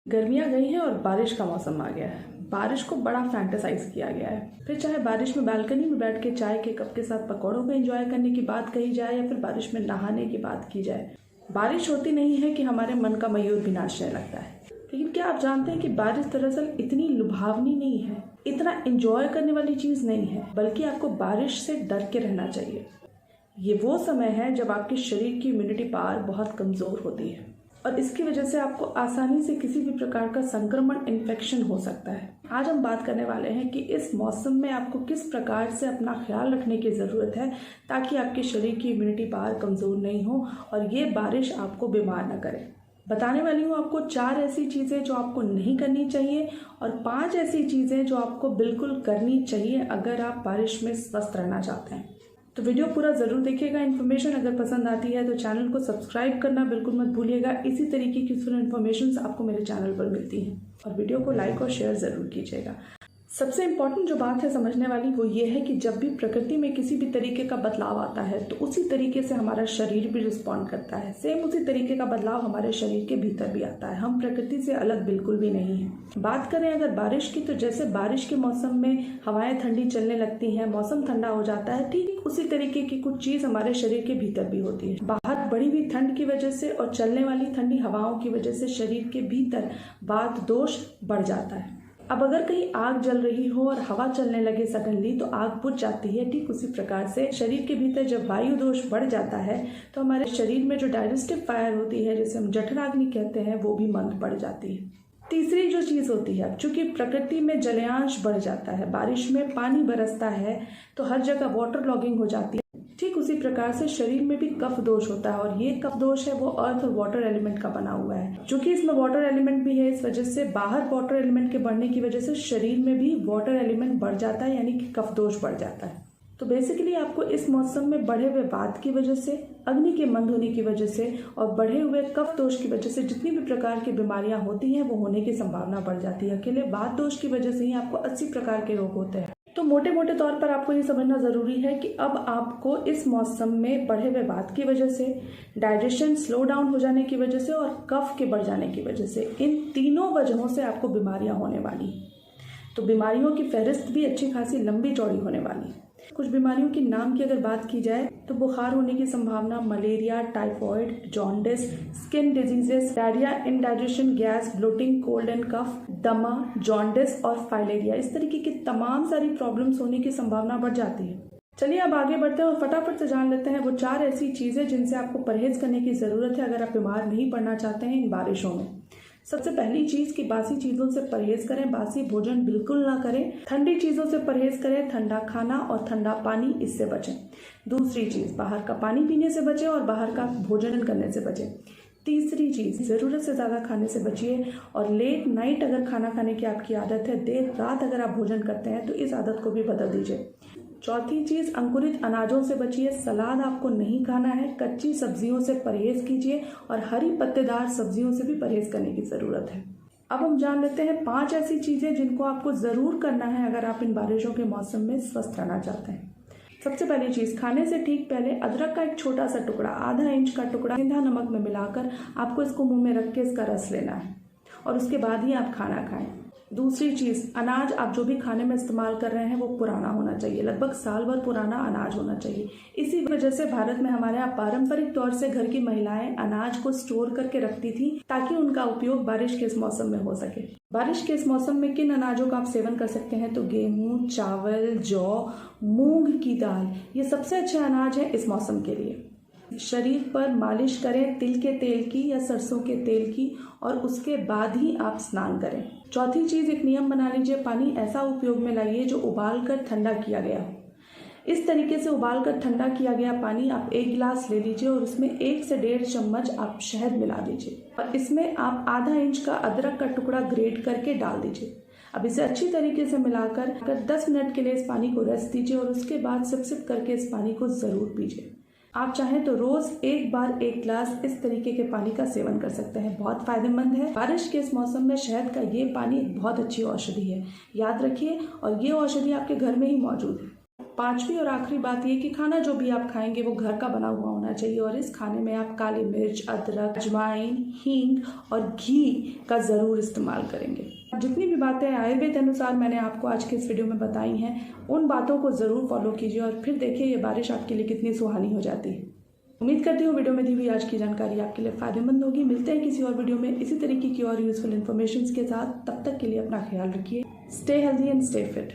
गर्मियाँ गई हैं और बारिश का मौसम आ गया है। बारिश को बड़ा फैंटेसाइज किया गया है। फिर चाहे बारिश में बालकनी में बैठ के चाय के कप के साथ पकौड़ों को एंजॉय करने की बात कही जाए या फिर बारिश में नहाने की बात की जाए, बारिश होती नहीं है कि हमारे मन का मयूर भी नाचने लगता है। लेकिन क्या आप जानते हैं कि बारिश दरअसल इतनी लुभावनी नहीं है, इतना एंजॉय करने वाली चीज़ नहीं है, बल्कि आपको बारिश से डर के रहना चाहिए। ये वो समय है जब आपके शरीर की इम्यूनिटी पावर बहुत कमज़ोर होती है और इसकी वजह से आपको आसानी से किसी भी प्रकार का संक्रमण इन्फेक्शन हो सकता है। आज हम बात करने वाले हैं कि इस मौसम में आपको किस प्रकार से अपना ख्याल रखने की ज़रूरत है ताकि आपके शरीर की इम्यूनिटी पावर कमज़ोर नहीं हो और ये बारिश आपको बीमार न करे। बताने वाली हूँ आपको 4 ऐसी चीज़ें जो आपको नहीं करनी चाहिए और 5 ऐसी चीज़ें जो आपको बिल्कुल करनी चाहिए अगर आप बारिश में स्वस्थ रहना चाहते हैं। तो वीडियो पूरा ज़रूर देखिएगा। इन्फॉर्मेशन अगर पसंद आती है तो चैनल को सब्सक्राइब करना बिल्कुल मत भूलिएगा। इसी तरीके की यूजफुल इन्फॉर्मेशन आपको मेरे चैनल पर मिलती हैं और वीडियो को लाइक और शेयर ज़रूर कीजिएगा। सबसे इम्पॉर्टेंट जो बात है समझने वाली वो ये है कि जब भी प्रकृति में किसी भी तरीके का बदलाव आता है तो उसी तरीके से हमारा शरीर भी रिस्पॉन्ड करता है। सेम उसी तरीके का बदलाव हमारे शरीर के भीतर भी आता है। हम प्रकृति से अलग बिल्कुल भी नहीं हैं। बात करें अगर बारिश की, तो जैसे बारिश के मौसम में हवाएं ठंडी चलने लगती हैं, मौसम ठंडा हो जाता है, ठीक उसी तरीके की कुछ चीज़ हमारे शरीर के भीतर भी होती है। बाहर बढ़ी हुई ठंड की वजह से और चलने वाली ठंडी हवाओं की वजह से शरीर के भीतर वात दोष बढ़ जाता है। अब अगर कहीं आग जल रही हो और हवा चलने लगे सडनली तो आग बुझ जाती है। ठीक उसी प्रकार से शरीर के भीतर जब वायु दोष बढ़ जाता है तो हमारे शरीर में जो डाइजेस्टिव फायर होती है, जिसे हम जठराग्नि कहते हैं, वो भी मंद बढ़ जाती है। तीसरी जो चीज़ होती है, चूंकि प्रकृति में जलयांश बढ़ जाता है, बारिश में पानी बरसता है तो हर जगह वाटर लॉगिंग हो जाती है। ठीक उसी प्रकार से शरीर में भी कफ दोष होता है और ये कफ दोष है वो अर्थ और वाटर एलिमेंट का बना हुआ है। चूंकि इसमें वाटर एलिमेंट भी है, इस वजह से बाहर वाटर एलिमेंट के बढ़ने की वजह से शरीर में भी वाटर एलिमेंट बढ़ जाता है, यानी कि कफ दोष बढ़ जाता है। तो बेसिकली आपको इस मौसम में बढ़े हुए वात की वजह से, अग्नि के मंद होने की वजह से और बढ़े हुए कफ दोष की वजह से जितनी भी प्रकार की बीमारियां होती हैं वो होने की संभावना बढ़ जाती है। अकेले वात दोष की वजह से ही आपको 80 प्रकार के रोग होते हैं। तो मोटे मोटे तौर पर आपको ये समझना ज़रूरी है कि अब आपको इस मौसम में बढ़े हुए वात की वजह से, डाइजेशन स्लो डाउन हो जाने की वजह से और कफ के बढ़ जाने की वजह से, इन तीनों वजहों से आपको बीमारियां होने वाली। तो बीमारियों की फहरिस्त भी अच्छी खासी लंबी चौड़ी होने वाली। कुछ बीमारियों के नाम की अगर बात की जाए तो बुखार होने की संभावना, malaria, typhoid, jaundice, skin diseases, diarrhoea, indigestion, gas, bloating, cold and cough, दमा, जॉन्डिस और फाइलेरिया, इस तरीके की तमाम सारी प्रॉब्लम्स होने की संभावना बढ़ जाती है। चलिए अब आगे बढ़ते हैं और फटाफट से जान लेते हैं वो 4 ऐसी चीज़ें जिनसे आपको परहेज करने की ज़रूरत है अगर आप बीमार नहीं पड़ना चाहते हैं इन बारिशों में। सबसे पहली चीज़ कि बासी चीज़ों से परहेज करें, बासी भोजन बिल्कुल ना करें। ठंडी चीज़ों से परहेज करें, ठंडा खाना और ठंडा पानी, इससे बचें। दूसरी चीज़, बाहर का पानी पीने से बचें और बाहर का भोजन करने से बचें। तीसरी चीज़, ज़रूरत से ज़्यादा खाने से बचिए और लेट नाइट अगर खाना खाने की आपकी आदत है, देर रात अगर आप भोजन करते हैं तो इस आदत को भी बदल दीजिए। चौथी चीज़, अंकुरित अनाजों से बचिए, सलाद आपको नहीं खाना है, कच्ची सब्जियों से परहेज कीजिए और हरी पत्तेदार सब्जियों से भी परहेज करने की ज़रूरत है। अब हम जान लेते हैं 5 ऐसी चीज़ें जिनको आपको ज़रूर करना है अगर आप इन बारिशों के मौसम में स्वस्थ रहना चाहते हैं। सबसे पहली चीज़, खाने से ठीक पहले अदरक का एक छोटा सा टुकड़ा, आधा इंच का टुकड़ा सेंधा नमक में मिलाकर आपको इसको मुंह में रख के इसका रस लेना है और उसके बाद ही आप खाना खाएं। दूसरी चीज़, अनाज आप जो भी खाने में इस्तेमाल कर रहे हैं वो पुराना होना चाहिए, लगभग साल भर पुराना अनाज होना चाहिए। इसी वजह से भारत में हमारे यहाँ पारंपरिक तौर से घर की महिलाएं अनाज को स्टोर करके रखती थी ताकि उनका उपयोग बारिश के इस मौसम में हो सके। बारिश के इस मौसम में किन अनाजों का आप सेवन कर सकते हैं तो गेहूँ, चावल, जौ, मूंग की दाल, ये सबसे अच्छे अनाज हैं इस मौसम के लिए। शरीर पर मालिश करें तिल के तेल की या सरसों के तेल की और उसके बाद ही आप स्नान करें। चौथी चीज़, एक नियम बना लीजिए, पानी ऐसा उपयोग में लाइए जो उबाल कर ठंडा किया गया हो। इस तरीके से उबाल कर ठंडा किया गया पानी आप 1 गिलास ले लीजिए और उसमें 1 से 1.5 चम्मच आप शहद मिला दीजिए और इसमें आप आधा इंच का अदरक का टुकड़ा ग्रेट करके डाल दीजिए। अब इसे अच्छी तरीके से मिलाकर 10 मिनट के लिए इस पानी को रेस्ट दीजिए और उसके बाद सिप सिप करके इस पानी को ज़रूर पीजिए। आप चाहें तो रोज एक बार 1 गिलास इस तरीके के पानी का सेवन कर सकते हैं, बहुत फायदेमंद है। बारिश के इस मौसम में शहद का ये पानी बहुत अच्छी औषधि है, याद रखिए, और ये औषधि आपके घर में ही मौजूद है। पांचवी और आखिरी बात ये कि खाना जो भी आप खाएंगे वो घर का बना हुआ होना चाहिए और इस खाने में आप काली मिर्च, अदरक, अजवाइन, हींग और घी का ज़रूर इस्तेमाल करेंगे। जितनी भी बातें आयुर्वेद अनुसार मैंने आपको आज के इस वीडियो में बताई हैं, उन बातों को ज़रूर फॉलो कीजिए और फिर देखिए ये बारिश आपके लिए कितनी सुहानी हो जाती है। उम्मीद करती हूँ वीडियो में दी हुई आज की जानकारी आपके लिए फ़ायदेमंद होगी। मिलते हैं किसी और वीडियो में इसी तरीके की और यूज़फुल इन्फॉर्मेशन के साथ। तब तक के लिए अपना ख्याल रखिए। Stay healthy and stay fit.